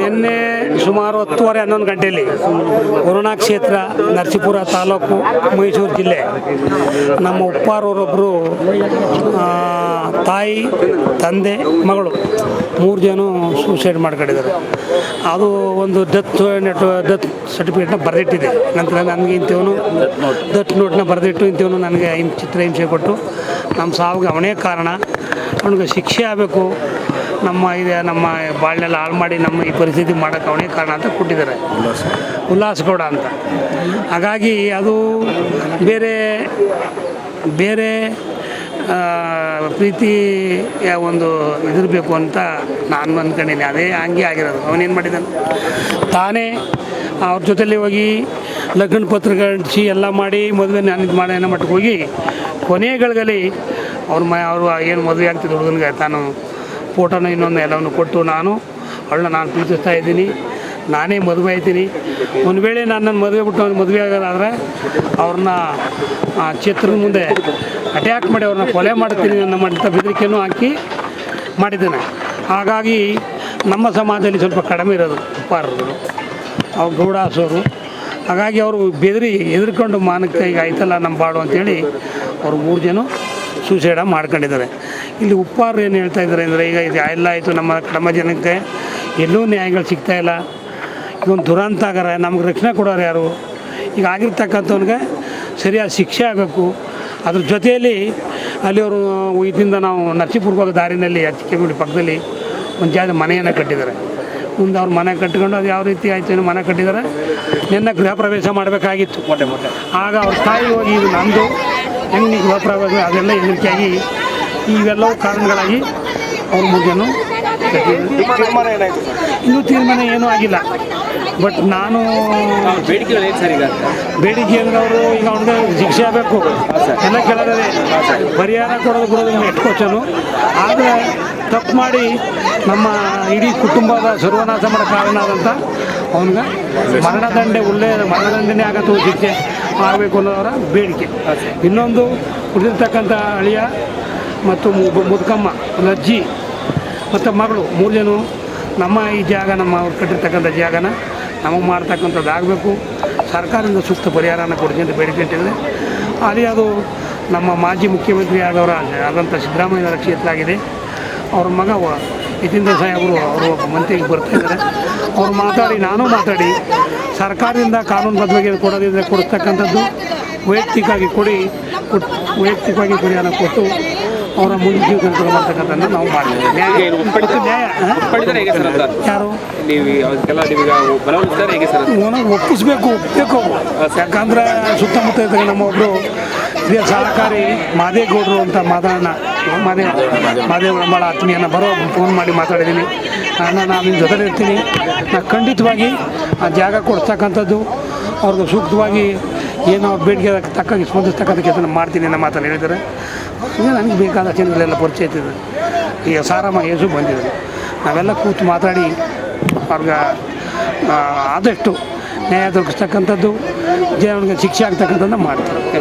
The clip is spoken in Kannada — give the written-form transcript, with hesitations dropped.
ನಿನ್ನೆ ಸುಮಾರು 10:30 11 ಗಂಟೆಯಲ್ಲಿ ವರುಣಾ ಕ್ಷೇತ್ರ ನರಸೀಪುರ ತಾಲೂಕು ಮೈಸೂರು ಜಿಲ್ಲೆ ನಮ್ಮ ಉಪ್ಪಾರವರೊಬ್ಬರು ತಾಯಿ ತಂದೆ ಮಗಳು 3 ಜನ ಸೂಸೈಡ್ ಮಾಡ್ಕೊಂಡಿದ್ದಾರೆ. ಅದು ಒಂದು ಡೆತ್ ಸರ್ಟಿಫಿಕೇಟ್ನ ಬರೆದಿಟ್ಟಿದೆ. ನಂತರ ನನಗೆ ಇಂಥವನು ಡೆತ್ ನೋಟ್ನ ಬರೆದಿಟ್ಟು ಇಂಥವನು ನನಗೆ ಚಿತ್ರಹಿಂಸೆ ಕೊಟ್ಟು ನಮ್ಮ ಸಾವಿಗೆ ಅವನೇ ಕಾರಣ, ಅವನಿಗೆ ಶಿಕ್ಷೆ ಆಗಬೇಕು, ನಮ್ಮ ಬಾಳ್ನೆಲ್ಲ ಹಾಳು ಮಾಡಿ ನಮ್ಮ ಈ ಪರಿಸ್ಥಿತಿ ಮಾಡೋಕ್ಕೆ ಅವನೇ ಕಾರಣ ಅಂತ ಕೊಟ್ಟಿದ್ದಾರೆ, ಉಲ್ಲಾಸಗೌಡ ಅಂತ. ಹಾಗಾಗಿ ಅದು ಬೇರೆ ಬೇರೆ ಪ್ರೀತಿಯ ಒಂದು ಇದಿರಬೇಕು ಅಂತ ನಾನು ಅಂದ್ಕೊಂಡಿದ್ದೀನಿ. ಅದೇ ಹಂಗೆ ಆಗಿರೋದು. ಅವನೇನು ಮಾಡಿದ್ದಾನೆ, ತಾನೇ ಅವ್ರ ಜೊತೆಲಿ ಹೋಗಿ ಲಗ್ನ ಪತ್ರಿಕೆ ಅಂಟಿಸಿ ಎಲ್ಲ ಮಾಡಿ ಮದುವೆ ಮಾಡಿ ಏನೋ ಮಟ್ಟಕ್ಕೆ ಹೋಗಿ ಕೊನೆಗಳಲ್ಲಿ ಅವರು ಏನು ಮದುವೆ ಆಗ್ತಿದ್ದ ಹುಡುಗನಿಗೆ ತಾನು ಫೋಟೋನ ಇನ್ನೊಂದು ಎಲ್ಲವನ್ನು ಕೊಟ್ಟು ನಾನು ಪ್ರೀತಿಸ್ತಾ ಇದ್ದೀನಿ, ನಾನೇ ಮದುವೆ ಆಯ್ತೀನಿ, ಒಂದು ವೇಳೆ ನನ್ನ ಮದುವೆ ಬಿಟ್ಟು ಅವ್ನು ಮದುವೆ ಆಗೋದಾದರೆ ಅವ್ರನ್ನ ಚಿತ್ರದ ಮುಂದೆ ಅಟ್ಯಾಕ್ ಮಾಡಿ ಅವ್ರನ್ನ ಕೊಲೆ ಮಾಡ್ತೀನಿ ಅನ್ನೋ ಮಟ್ಟ ಬೆದರಿಕೆಯನ್ನು ಹಾಕಿ ಮಾಡಿದ್ದಾನೆ. ಹಾಗಾಗಿ ನಮ್ಮ ಸಮಾಜದಲ್ಲಿ ಸ್ವಲ್ಪ ಕಡಿಮೆ ಇರೋದು ಉಪ್ಪಾರರು, ಅವ್ರು ಗೌಡಾಸವರು. ಹಾಗಾಗಿ ಅವರು ಹೆದರ್ಕೊಂಡು ಮಾನಕ್ಕೆ ಈಗ ಆಯ್ತಲ್ಲ ನಮ್ಮ ಬಾಡು ಅಂತೇಳಿ ಅವರು 3 ಜನ ಸೂಸೈಡ ಮಾಡ್ಕೊಂಡಿದ್ದಾರೆ. ಇಲ್ಲಿ ಉಪ್ಪಾರರು ಏನು ಹೇಳ್ತಾ ಇದ್ದಾರೆ ಅಂದರೆ, ಈಗ ಇದು ಎಲ್ಲ ಆಯಿತು, ನಮ್ಮ ಜನಕ್ಕೆ ಎಲ್ಲೂ ನ್ಯಾಯಗಳು ಸಿಗ್ತಾಯಿಲ್ಲ, ಇದೊಂದು ದುರಂತ ಆಗಾರ, ನಮ್ಗೆ ರಕ್ಷಣೆ ಕೊಡೋರು ಯಾರು? ಈಗ ಆಗಿರ್ತಕ್ಕಂಥವ್ನಿಗೆ ಸರಿಯಾದ ಶಿಕ್ಷೆ ಆಗಬೇಕು. ಅದ್ರ ಜೊತೆಯಲ್ಲಿ ಅಲ್ಲಿ ಅವರು ಇದರಿಂದ ನಾವು ನರಸೀಪುರಕ್ಕೆ ಹೋಗೋ ದಾರಿನಲ್ಲಿ ಅಚ್ಚಿಕೆಗುಡಿ ಪಕ್ಕದಲ್ಲಿ ಒಂದು ಜಾಗ ಮನೆಯನ್ನು ಕಟ್ಟಿದ್ದಾರೆ. ಮುಂದೆ ಅವ್ರು ಮನೆ ಕಟ್ಕೊಂಡು ಅದು ಯಾವ ರೀತಿ ಆಯಿತು ಏನೋ ಮನೆ ಕಟ್ಟಿದ್ದಾರೆ. ನಿನ್ನೆ ಗೃಹ ಪ್ರವೇಶ ಮಾಡಬೇಕಾಗಿತ್ತು. ಆಗ ಅವ್ರ ತಾಯಿ ಹೋಗಿ ಇದು ನಂದು ಹೆಂಗೆ ಗೃಹ ಪ್ರವೇಶ ಅದೆಲ್ಲ ಹೆದರಿಕೆಯಾಗಿ ಇವೆಲ್ಲವೂ ಕಾರಣಗಳಾಗಿ ಅವ್ರ ಮುಗಿಯನ್ನು ಇನ್ನೂ ತೀರ್ಮಾನ ಏನೂ ಆಗಿಲ್ಲ. ಬಟ್ ನಾನು ಬೇಡಿಕೆ ಅಂದರೆ ಅವರು ಈಗ ಅವ್ನಿಗೆ ಶಿಕ್ಷೆ ಆಗಬೇಕು ಎಲ್ಲ ಕೇಳೋದೇ, ಪರಿಹಾರ ಕೊಡೋದು ಎಟ್ಕೋಚನು. ಆದರೆ ತಪ್ಪು ಮಾಡಿ ನಮ್ಮ ಇಡೀ ಕುಟುಂಬದ ಸರ್ವನಾಶ ಮಾಡೋ ಕಾರಣ ಆದಂಥ ಅವನಿಗೆ ಮರಣದಂಡನೆ ಆಗತ್ತೋ ಶಿಕ್ಷೆ ಆಗಬೇಕು ಅನ್ನೋದರ ಬೇಡಿಕೆ. ಇನ್ನೊಂದು ಉಳಿದಿರ್ತಕ್ಕಂಥ ಅಳಿಯ ಮತ್ತು ಮುದುಕಮ್ಮ, ಅಜ್ಜಿ ಮತ್ತು ಮಗಳು 3 ಜನ ನಮ್ಮ ಈ ಜಾಗ ಅವ್ರು ಕಟ್ಟಿರ್ತಕ್ಕಂಥ ಜಾಗನ ನಮಗೆ ಮಾಡ್ತಕ್ಕಂಥದ್ದು ಆಗಬೇಕು. ಸರ್ಕಾರದಿಂದ ಸೂಕ್ತ ಪರಿಹಾರನ ಕೊಡ್ತೀನಿ ಅಂತ ಬೇಡಿಕೆ ಇಟ್ಟಿದೆ. ಅಲ್ಲಿ ಅದು ನಮ್ಮ ಮಾಜಿ ಮುಖ್ಯಮಂತ್ರಿ ಆದಂಥ ಸಿದ್ದರಾಮಯ್ಯನವರ ಕ್ಷೇತ್ರ ಆಗಿದೆ. ಅವ್ರ ಮಗ ಯತೀಂದ್ರ ಸಾಹೇಬರು ಅವರು ಮಂತ್ರಿಗೆ ಬರ್ತಾಯಿದ್ದಾರೆ. ಅವ್ರು ನಾನು ಮಾತಾಡಿ ಸರ್ಕಾರದಿಂದ ಕಾನೂನುಬದ್ಧವಾಗಿ ಕೊಡೋದಿದ್ರೆ ಕೊಡಿಸ್ತಕ್ಕಂಥದ್ದು ವೈಯಕ್ತಿಕವಾಗಿ ವೈಯಕ್ತಿಕವಾಗಿ ಪರಿಹಾರ ಕೊಟ್ಟು ಅವರ ಮುಂದೆ ಜೀವ ಮಾಡ್ತಕ್ಕಂಥದ್ದನ್ನು ನಾವು ಮಾಡ್ತೀವಿ. ಯಾರು ಒಪ್ಪಿಸ್ಬೇಕು ಯಾಕಂದ್ರೆ ಸುತ್ತಮುತ್ತ ಇದ್ದಾಗ ನಮ್ಮ ಒಬ್ಬರು ಹಿರಿಯ ಸಹಕಾರಿ ಮಾದೇಗೌಡರು ಅಂತ ಮಾದೇವ ಭಾಳ ಆತ್ಮೀಯನ ಫೋನ್ ಮಾಡಿ ಮಾತಾಡಿದ್ದೀನಿ. ನಾನು ನಿಮ್ಮ ಜೊತೆ ಇರ್ತೀನಿ, ನಾನು ಖಂಡಿತವಾಗಿ ಆ ಜಾಗ ಕೊಡ್ತಕ್ಕಂಥದ್ದು ಅವ್ರಿಗೆ ಸೂಕ್ತವಾಗಿ ಏನು ಅವ್ರ ಬೇಡಿಕೆ ತಕ್ಕಾಗಿ ಸ್ಪಂದಿಸ್ತಕ್ಕಂಥ ಕೆಲಸ ಮಾಡ್ತೀನಿ ಅನ್ನೋ ಮಾತನ್ನು ಹೇಳಿದ್ದಾರೆ. ಈಗ ನನಗೆ ಬೇಕಾದ ಜನಗಳೆಲ್ಲ ಪರಿಚಯ ಇರ್ತದೆ. ಈಗ ಸಾರಮ್ಮ ಯೇಸು ಬಂದಿದ್ದಾರೆ. ನಾವೆಲ್ಲ ಕೂತು ಮಾತಾಡಿ ಅವ್ರಿಗೆ ಆದಷ್ಟು ನ್ಯಾಯ ದೊರಕಿಸ್ತಕ್ಕಂಥದ್ದು, ಜನಗಳಿಗೆ ಶಿಕ್ಷೆ ಆಗ್ತಕ್ಕಂಥದ್ದನ್ನು ಮಾಡ್ತಾರೆ.